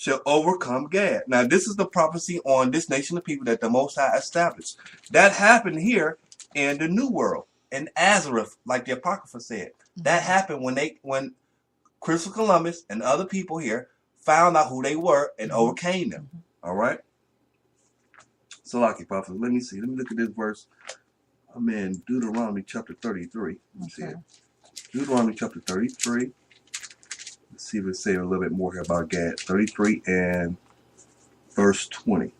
shall overcome Gad. Now, this is the prophecy on this nation of people that the Most High established. That happened here in the New World, in Azareth, like the Apocrypha said. That happened when Christopher Columbus and other people here found out who they were and overcame them. All right? So, Salaki prophet, let me see. Let me look at this verse. I'm in Deuteronomy chapter 33. Let me see it. Deuteronomy chapter 33. Let's see if it says a little bit more here about Gad. 33 and verse 20.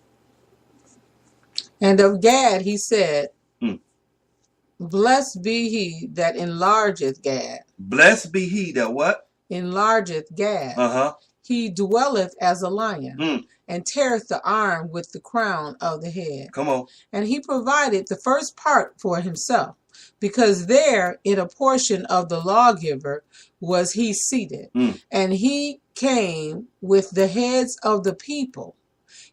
And of Gad he said, Blessed be he that enlargeth Gad. Blessed be he that what? Enlargeth Gad. He dwelleth as a lion, and teareth the arm with the crown of the head. Come on. And he provided the first part for himself, because there in a portion of the lawgiver was he seated. And he came with the heads of the people.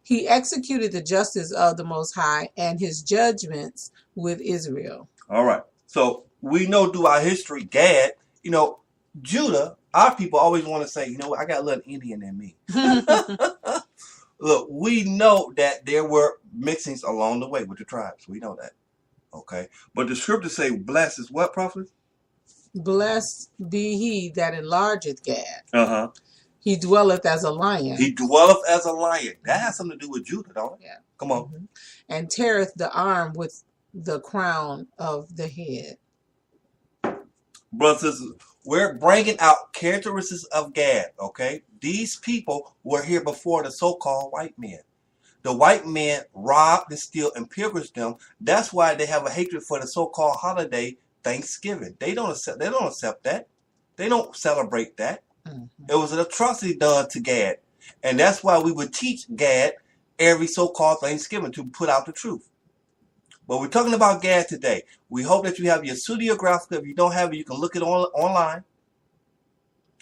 He executed the justice of the Most High and his judgments with Israel. All right. So we know through our history, Gad, Judah, our people always want to say, you know what, I got a little Indian in me. Look, we know that there were mixings along the way with the tribes. We know that. Okay. But the scriptures say, blessed is what, prophet? Blessed be he that enlargeth Gad. He dwelleth as a lion. He dwelleth as a lion. That has something to do with Judah, don't it? Yeah. Come on. And teareth the arm with the crown of the head. Brothers and sisters, we're bringing out characteristics of Gad, okay? These people were here before the so-called white men. The white men robbed and steal and pillaged them. That's why they have a hatred for the so-called holiday Thanksgiving. They don't accept that. They don't celebrate that. It was an atrocity done to Gad. And that's why we would teach Gad every so-called Thanksgiving to put out the truth. But we're talking about Gad today. We hope that you have your Pseudeographica. If you don't have it, you can look it online.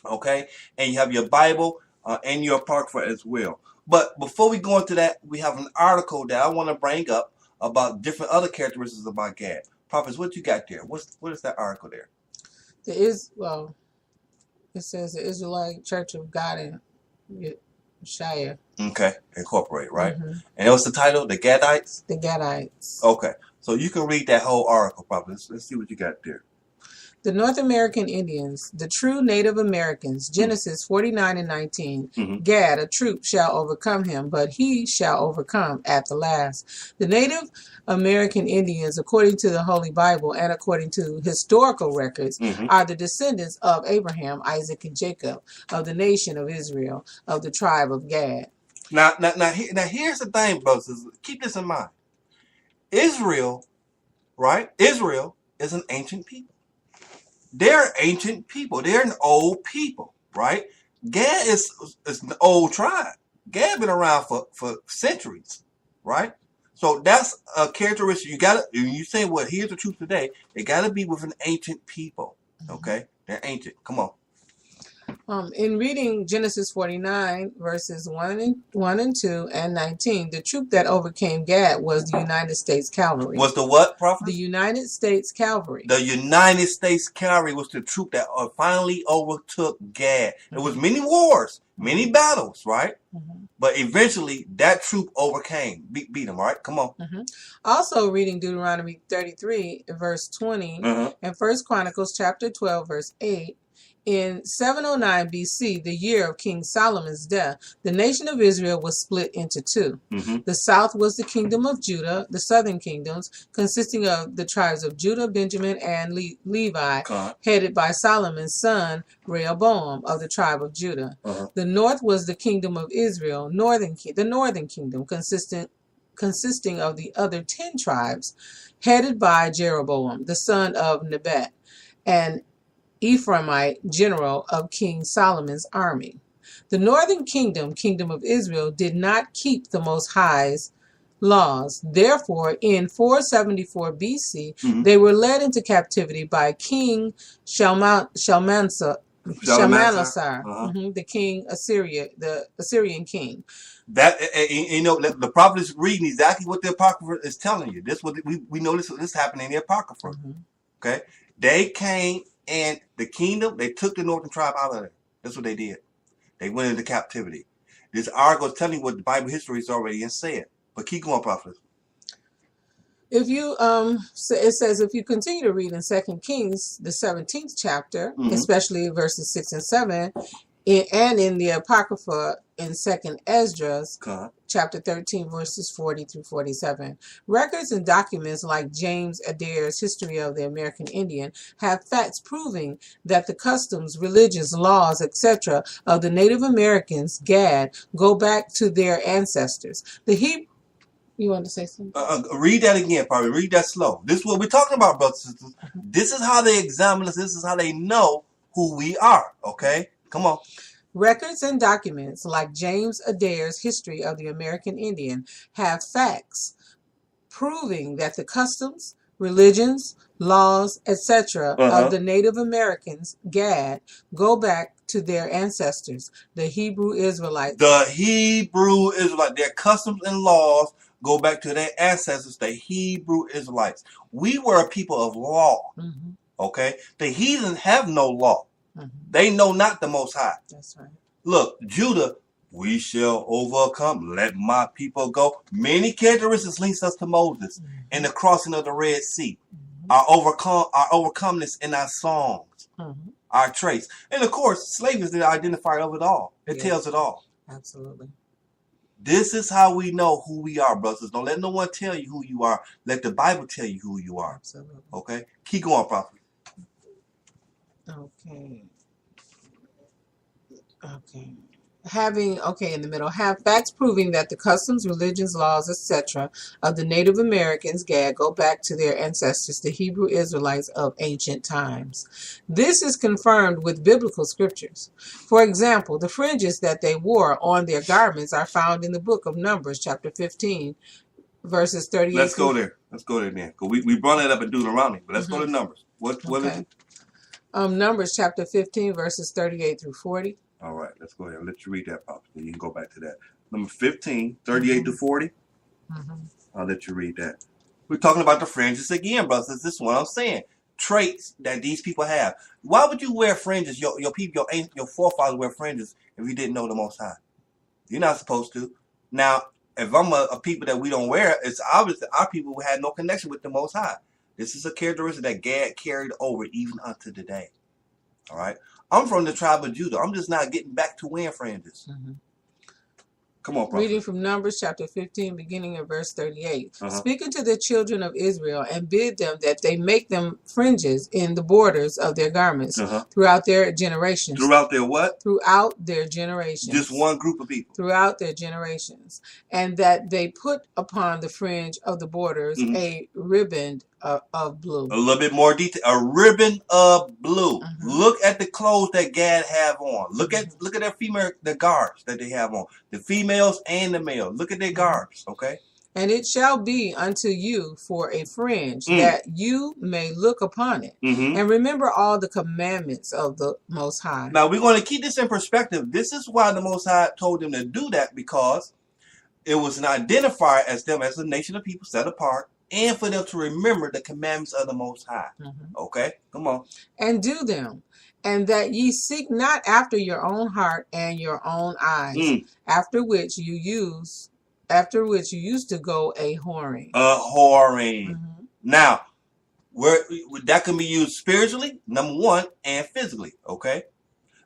Okay? And you have your Bible and your Apocrypha as well. But before we go into that, we have an article that I want to bring up about different other characteristics about Gad. Prophets, what you got there? What is that article there? It says the Israelite Church of God in Shire. Okay, Incorporate, right? And what's the title? The Gadites? The Gadites. Okay, so you can read that whole article, Prophets. Let's see what you got there. The North American Indians, the true Native Americans, Genesis 49 and 19. Gad, a troop, shall overcome him, but he shall overcome at the last. The Native American Indians, according to the Holy Bible and according to historical records, are the descendants of Abraham, Isaac, and Jacob, of the nation of Israel, of the tribe of Gad. Now here's the thing, brothers. Keep this in mind. Israel, right? Israel is an ancient people. They're ancient people. They're an old people, right? Gad is an old tribe. Gad been around for centuries, right? So that's a characteristic. You gotta, when you say, well, here's the truth today, it gotta be with an ancient people. Okay? They're ancient. Come on. In reading Genesis 49, verses 1 and 2 and 19, the troop that overcame Gad was the United States Cavalry. Was the what, Prophet? The United States Cavalry. The United States Cavalry was the troop that finally overtook Gad. There was many wars, many battles, right? But eventually, that troop overcame, beat them, right? Come on. Also, reading Deuteronomy 33, verse 20, and 1 Chronicles chapter 12, verse 8, in 709 BC, the year of King Solomon's death, the nation of Israel was split into two. The south was the kingdom of Judah, the southern kingdoms, consisting of the tribes of Judah, Benjamin, and Levi, headed by Solomon's son, Rehoboam, of the tribe of Judah. The north was the kingdom of Israel, the northern kingdom, consisting of the other 10 tribes, headed by Jeroboam, the son of Nebat, and Ephraimite general of King Solomon's army. The northern kingdom of Israel, did not keep the Most High's laws. Therefore, in 474 BC, they were led into captivity by King Shalmaneser, the king the Assyrian king. That the prophet is reading exactly what the Apocrypha is telling you. This what we know this happened in the Apocrypha. Okay, they came. And the kingdom, they took the northern tribe out of there. That's what they did. They went into captivity. This article is telling you what the Bible history is already said. But keep going, prophet. If you it says if you continue to read in 2 Kings, the 17th chapter, especially verses 6 and 7, and in the Apocrypha in 2nd Esdras, chapter 13, verses 40 through 47. Records and documents like James Adair's History of the American Indian have facts proving that the customs, religions, laws, etc. of the Native Americans, Gad, go back to their ancestors. You want to say something? Read that again, probably. Read that slow. This is what we're talking about, brothers and sisters. This is how they examine us. This is how they know who we are. Okay? Come on. Records and documents like James Adair's History of the American Indian have facts proving that the customs, religions, laws, etc. of the Native Americans, Gad, go back to their ancestors, the Hebrew Israelites. The Hebrew Israelites. Their customs and laws go back to their ancestors, the Hebrew Israelites. We were a people of law. Okay? The heathen have no law. They know not the Most High. That's right. Look, Judah, we shall overcome. Let my people go. Many characteristics links us to Moses and the crossing of the Red Sea. Our overcomeness in our songs, our traits. And of course, slavery is the identifier of it all. It tells it all. Absolutely. This is how we know who we are, brothers. Don't let no one tell you who you are. Let the Bible tell you who you are. Absolutely. Okay? Keep going, prophet. Okay. In the middle, have facts proving that the customs, religions, laws, etc. of the Native Americans, Gad, go back to their ancestors, the Hebrew Israelites of ancient times. This is confirmed with biblical scriptures. For example, the fringes that they wore on their garments are found in the book of Numbers, chapter 15, verses 38. Let's go there. Let's go there then. We brought that up in Deuteronomy, but let's go to Numbers. What is it? Numbers, chapter 15, verses 38 through 40. All right, let's go ahead and let you read that, Papa. Then you can go back to that. Number 15, 38 to 40. I'll let you read that. We're talking about the fringes again, brothers. This is what I'm saying. Traits that these people have. Why would you wear fringes? Your people, your forefathers wear fringes if you didn't know the Most High. You're not supposed to. Now, if I'm a people that we don't wear, it's obvious that our people had no connection with the Most High. This is a characteristic that Gad carried over even unto today. All right. I'm from the tribe of Judah. I'm just not getting back to wearing fringes. Come on, prophet. Reading from Numbers chapter 15, beginning in verse 38. Speaking to the children of Israel and bid them that they make them fringes in the borders of their garments throughout their generations. Throughout their what? Throughout their generations. Just one group of people. Throughout their generations. And that they put upon the fringe of the borders a ribbon of blue. A little bit more detail. A ribbon of blue. Look at the clothes that Gad have on. Look at their female, the garbs that they have on. The females and the males. Look at their garbs. Okay. And it shall be unto you for a fringe that you may look upon it and remember all the commandments of the Most High. Now we're going to keep this in perspective. This is why the Most High told them to do that, because it was an identifier as them as a nation of people set apart, and for them to remember the commandments of the Most High. Okay, come on. And do them, and that ye seek not after your own heart and your own eyes, after which you used to go a whoring. Now, that can be used spiritually, number one, and physically. Okay.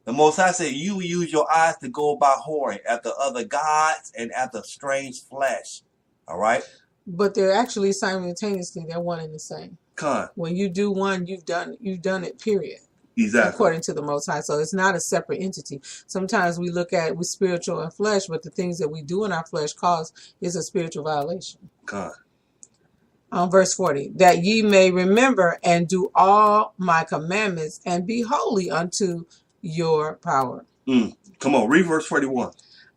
The Most High said you use your eyes to go about whoring after other gods and after strange flesh. All right. But they're actually simultaneously, they're one and the same. When you do one, you've done it, period. Exactly. According to the Most High. So it's not a separate entity. Sometimes we look at it with spiritual and flesh, but the things that we do in our flesh is a spiritual violation. Verse 40, that ye may remember and do all my commandments and be holy unto your power. Come on, read verse 41.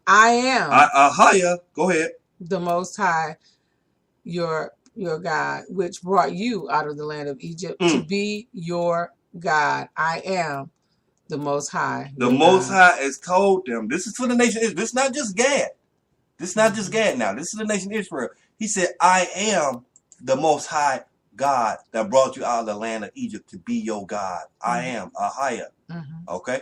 I am. Ahaya, go ahead. The Most High, your God, which brought you out of the land of Egypt to be your God. I am the Most High. The Most High has told them. This is for the nation Israel. This is not just Gad. This is not just Gad now. This is the nation Israel. He said, I am the Most High God that brought you out of the land of Egypt to be your God. I am Ahaya. Okay.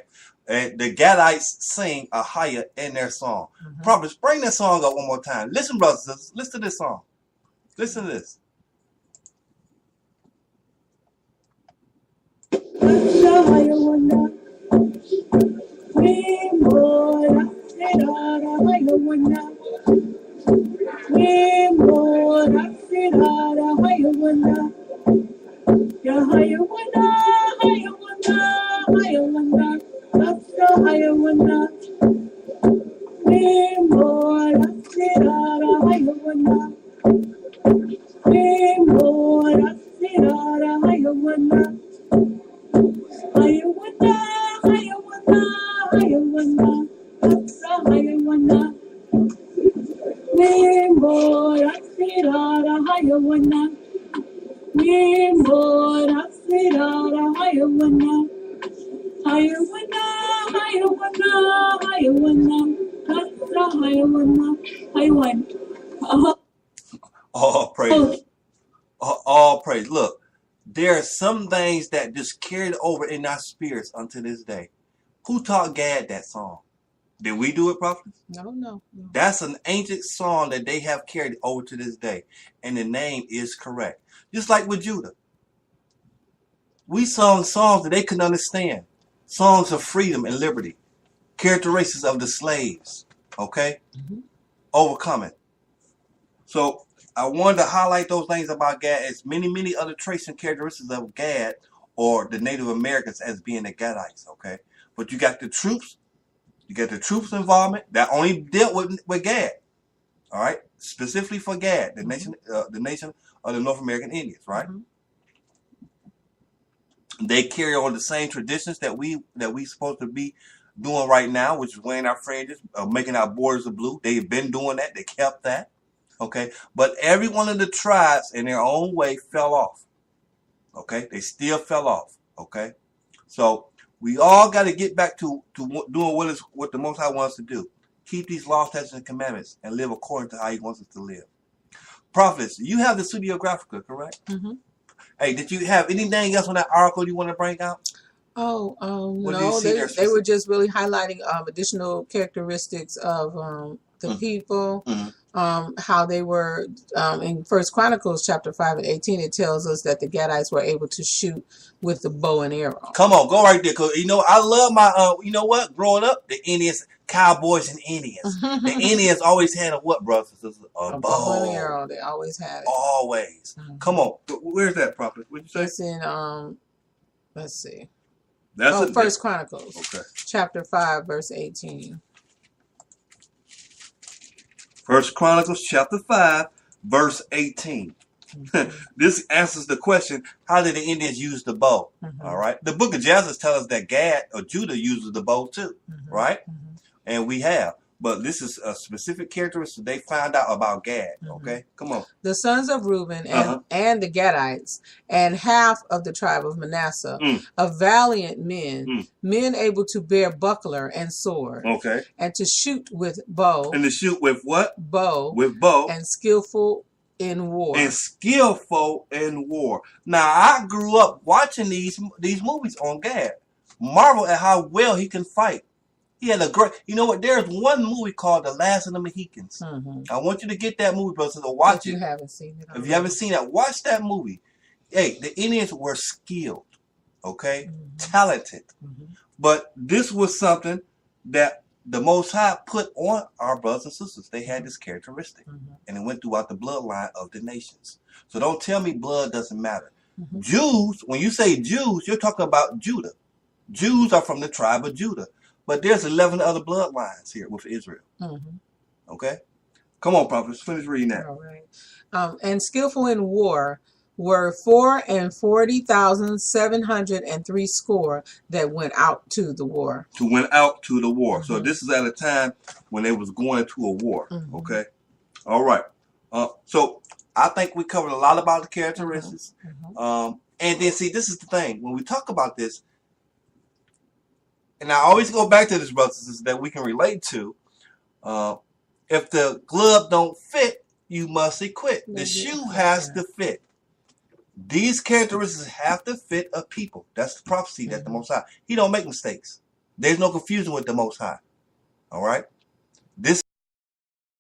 And the Gadites sing a higher in their song. Prophets, bring that song up one more time. Listen, brothers and sisters, listen to this song. Listen to this. All praise. All praise. Look, there are some things that just carried over in our spirits unto this day. Who taught Gad that song? Did we do it, Prophet? No. That's an ancient song that they have carried over to this day. And the name is correct. Just like with Judah. We sung songs that they couldn't understand. Songs of freedom and liberty. Characteristics of the slaves. Okay? Overcoming. So I wanted to highlight those things about Gad as many other traits and characteristics of Gad or the Native Americans as being the Gadites. Okay? But you got the troops. You got the troops involvement that only dealt with Gad. All right? Specifically for Gad, the nation of the North American Indians, right? They carry on the same traditions that we supposed to be doing right now, which is wearing our fringes, making our borders of blue. They've been doing that. They kept that. Okay? But every one of the tribes in their own way fell off. Okay? They still fell off. Okay? So we all got to get back to doing what the Most High wants us to do. Keep these laws, statutes, and commandments and live according to how He wants us to live. Prophets, you have the Pseudeographica, correct? Hey, did you have anything else on that article you want to bring out? No, they were just really highlighting additional characteristics of the people, how they were in First Chronicles chapter 5 and 18. It tells us that the Gadites were able to shoot with the bow and arrow. Come on, go right there, cause I love my you know what? Growing up, the Indians, cowboys, and Indians. The Indians always had a what, brothers? A bow and arrow. They always had it. Always. Come on, where's that, Prophet? What'd you say? It's in let's see. That's First Chronicles. Okay. Chapter 5, verse 18. First Chronicles chapter 5, verse 18. This answers the question, how did the Indians use the bow? All right. The book of Judges tells us that Gad or Judah uses the bow too. Right? And we have. But this is a specific characteristic they found out about Gad. Okay? Come on. The sons of Reuben and the Gadites and half of the tribe of Manasseh, of valiant men, men able to bear buckler and sword. Okay. And to shoot with bow. And to shoot with what? Bow. With bow. And skillful in war. And skillful in war. Now, I grew up watching these movies on Gad. Marvel at how well he can fight. He had a great, you know what? There's one movie called The Last of the Mohicans. I want you to get that movie, brother, to watch it. If you haven't seen it. If you haven't seen that, watch that movie. Hey, the Indians were skilled, okay? Talented. But this was something that the Most High put on our brothers and sisters. They had this characteristic. And it went throughout the bloodline of the nations. So don't tell me blood doesn't matter. Jews, when you say Jews, you're talking about Judah. Jews are from the tribe of Judah. But there's 11 other bloodlines here with Israel. Okay? Come on, prophets. Finish reading that. All right. And skillful in war were 440,703 score that went out to the war. So this is at a time when they was going into a war. Okay? All right. So I think we covered a lot about the characteristics. And then, see, this is the thing. When we talk about this, and I always go back to this, brothers, that we can relate to. If the glove don't fit, you must equip. The shoe has to fit. These characteristics have to fit a people. That's the prophecy that the Most High. He don't make mistakes. There's no confusion with the Most High. All right? This